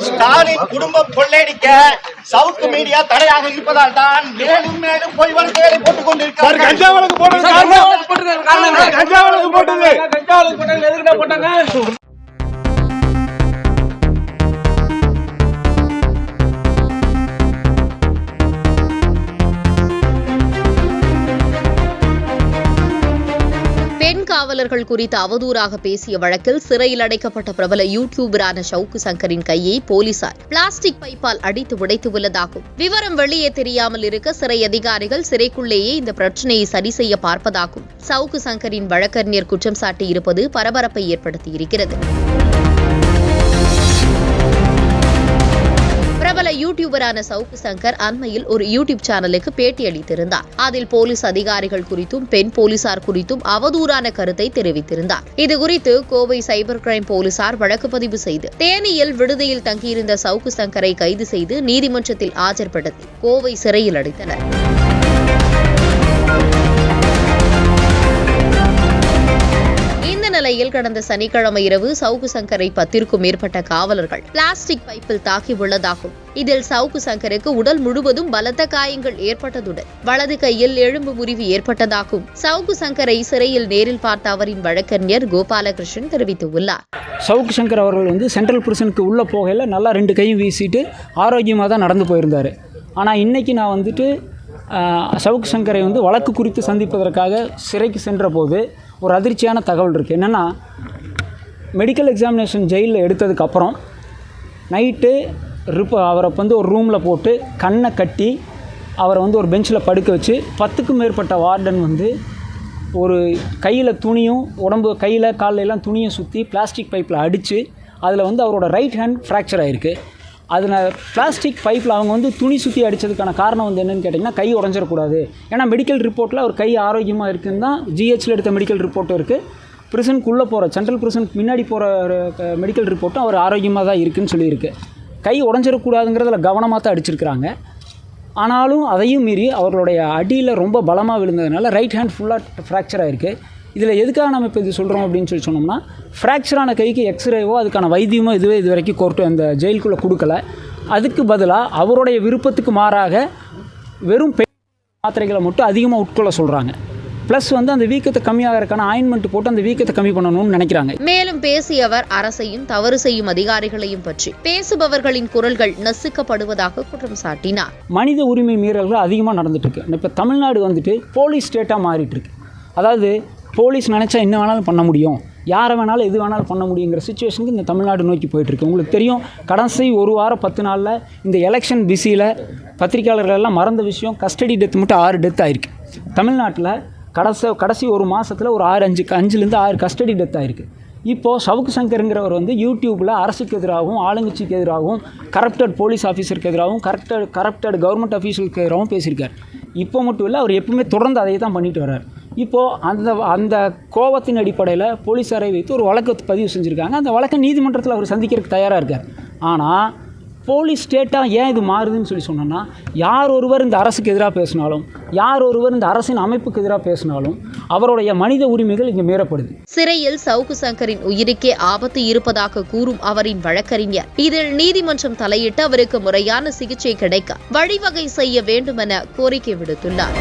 ஸ்டாலின் குடும்பம் கொள்ளையடிக்க சவுக்கு மீடியா தடையாக இருப்பதால் தான் மேலும் மேலும் பொய் வழக்குகளை போட்டுக் கொண்டிருக்கிறார்கள். கஞ்சா வழக்கு போட்டாங்க. பெண் காவலர்கள் குறித்து அவதூறாக பேசிய வழக்கில் சிறையில் அடைக்கப்பட்ட பிரபல யூடியூபரான ஷவுக்கு சங்கரின் கையை போலீசார் பிளாஸ்டிக் பைப்பால் அடித்து உடைத்து உள்ளதாகும். விவரம் வெளியே தெரியாமல் இருக்க சிறை அதிகாரிகள் சிறைக்குள்ளேயே இந்த பிரச்சினையை சரி செய்ய பார்ப்பதாகும் ஷவுக்கு சங்கரின் வழக்கறிஞர் குற்றம் சாட்டியிருப்பது பரபரப்பை ஏற்படுத்தியிருக்கிறது. பிரபல யூடியூபரான ஷவுக்கு சங்கர் அண்மையில் ஒரு யூடியூப் சேனலுக்கு பேட்டி அளித்திருந்தார். அதில் போலீஸ் அதிகாரிகள் குறித்தும் பெண் போலீசார் குறித்தும் அவதூறான கருத்தை தெரிவித்திருந்தார். இதுகுறித்து கோவை சைபர் கிரைம் போலீசார் வழக்கு பதிவு செய்து தேனியில் விடுதியில் தங்கியிருந்த ஷவுக்கு சங்கரை கைது செய்து நீதிமன்றத்தில் ஆஜர்படுத்தி கோவை சிறையில் அடைத்தனர். நிலையில் கடந்த சனிக்கிழமை இரவு ஷவுக்கு சங்கரை 10க்கும் மேற்பட்ட காவலர்கள் பிளாஸ்டிக் பைப்பில் தாக்கி உள்ளதாகும். இதில் ஷவுக்கு சங்கருக்கு உடல் முழுவதும் பலத்த காயங்கள் ஏற்பட்டதுடன் வலது கையில் எலும்பு முறிவு ஏற்பட்டதாகும் ஷவுக்கு சங்கரை சிறையில் நேரில் பார்த்த அவரின் வழக்கறிஞர் கோபாலகிருஷ்ணன் தெரிவித்துள்ளார். ஷவுக்கு சங்கர் அவர்கள் சென்ட்ரல் பிரிசனுக்கு உள்ள போகையில் நல்லா 2 கையும் வீசிட்டு ஆரோக்கியமாக தான் நடந்து போயிருந்தார். ஆனால் இன்னைக்கு நான் ஷவுக்கு சங்கரை வழக்கு குறித்து சந்திப்பதற்காக சிறைக்கு சென்ற போது ஒரு அதிர்ச்சியான தகவல் இருக்குது. என்னென்னா, மெடிக்கல் எக்ஸாமினேஷன் ஜெயிலில் எடுத்ததுக்கப்புறம் நைட்டு அவரை ஒரு ரூமில் போட்டு கண்ணை கட்டி அவரை ஒரு பெஞ்சில் படுக்க வச்சு 10க்கும் மேற்பட்ட வார்டன் ஒரு கையில் துணியும் உடம்பு கையில் காலையெல்லாம் துணியை சுற்றி பிளாஸ்டிக் பைப்பில் அடித்து அதில் அவரோட ரைட் ஹேண்ட் ஃப்ராக்சர் ஆகிருக்கு. அதில் பிளாஸ்டிக் பைப்பில் அவங்க துணி சுற்றி அடித்ததுக்கான காரணம் என்னென்னு கேட்டிங்கன்னா, கை உடஞ்சிடக்கூடாது. ஏன்னா மெடிக்கல் ரிப்போர்ட்டில் அவர் கை ஆரோக்கியமாக இருக்குதுன்னு தான் ஜிஹெச்சில் எடுத்த மெடிக்கல் ரிப்போர்ட்டும் இருக்குது. பிரிசனுக்குள்ளே போகிற சென்ட்ரல் பிரிசனுக்கு முன்னாடி போகிற மெடிக்கல் ரிப்போர்ட்டும் அவர் ஆரோக்கியமாக தான் இருக்குதுன்னு சொல்லியிருக்கு. கை உடஞ்சிடக்கூடாதுங்கிறதுல கவனமாக தான் அடிச்சிருக்கிறாங்க. ஆனாலும் அதையும் மீறி அவர்களுடைய அடியில் ரொம்ப பலமாக விழுந்ததுனால ரைட் ஹேண்ட் ஃபுல்லாக ஃப்ராக்சர் ஆகிருக்கு. இதில் எதுக்காக நம்ம இப்போ இது சொல்கிறோம் அப்படின்னு சொன்னோம்னா, ஃப்ராக்சரான கைக்கு எக்ஸ்ரேவோ அதுக்கான வைத்தியமோ இது வரைக்கும் கோர்ட்டு அந்த ஜெயிலுக்குள்ளே கொடுக்கல. அதுக்கு பதிலாக அவருடைய விருப்பத்துக்கு மாறாக வெறும் மாத்திரைகளை மட்டும் அதிகமாக உட்கொள்ள சொல்கிறாங்க. ப்ளஸ் அந்த வீக்கத்தை கம்மியாகிறதுக்கான ஆயின்மெண்ட் போட்டு அந்த வீக்கத்தை கம்மி பண்ணணும்னு நினைக்கிறாங்க. மேலும் பேசியவர் அரசையும் தவறு செய்யும் அதிகாரிகளையும் பற்றி பேசுபவர்களின் குரல்கள் நசுக்கப்படுவதாக குற்றம் சாட்டினார். மனித உரிமை மீறல்கள் அதிகமாக நடந்துட்டு இருக்கு. இப்போ தமிழ்நாடு போலீஸ் ஸ்டேட்டாக மாறிட்டு இருக்கு. அதாவது போலீஸ் நினச்சா என்ன வேணாலும் பண்ண முடியும், யாரை வேணாலும் எது வேணாலும் பண்ண முடியுங்கிற சிச்சுவேஷனுக்கு இந்த தமிழ்நாடு நோக்கி போயிட்டுருக்கு. உங்களுக்கு தெரியும், கடைசி 1 வாரம் 10 நாளில் இந்த எலெக்ஷன் பிஸியில் பத்திரிகையாளர்கள் எல்லாம் மறந்த விஷயம், கஸ்டடி டெத் மட்டும் 6 டெத் ஆகிருக்கு. தமிழ்நாட்டில் கடைசி 1 மாதத்தில் ஒரு 5லேருந்து 6 கஸ்டடி டெத் ஆகிருக்கு. இப்போது ஷவுக்கு சங்கருங்கிறவர் யூடியூப்பில் அரசுக்கு எதிராகவும் ஆளுங்கட்சிக்கு எதிராகவும் கரப்டட் போலீஸ் ஆஃபீஸருக்கு எதிராகவும் கரப்டட் கவர்மெண்ட் ஆஃபீஸருக்கு எதிராகவும் பேசியிருக்கார். இப்போ மட்டும் இல்லை, அவர் எப்பவுமே தொடர்ந்து அதை தான் பண்ணிட்டு வர்றார். இப்போது அந்த கோபத்தின் அடிப்படையில் போலீஸாரை வைத்து ஒரு வழக்கு பதிவு செஞ்சுருக்காங்க. அந்த வழக்கை நீதிமன்றத்தில் அவர் சந்திக்கிறதுக்கு தயாராக இருக்கார். ஆனால் போலீஸ் ஸ்டேட்டாக ஏன் இது மாறுதுன்னு சொன்னோன்னா, யார் ஒருவர் இந்த அரசுக்கு எதிராக பேசினாலும், யார் ஒருவர் இந்த அரசின் அமைப்புக்கு எதிராக பேசினாலும் அவருடைய மனித உரிமைகள் இங்கே மீறப்படுது. சிறையில் ஷவுக்கு சங்கரின் உயிருக்கே ஆபத்து இருப்பதாக கூறும் அவரின் வழக்கறிஞர் இதில் நீதிமன்றம் தலையிட்டு அவருக்கு முறையான சிகிச்சை கிடைக்க வழிவகை செய்ய வேண்டும் என கோரிக்கை விடுத்துள்ளார்.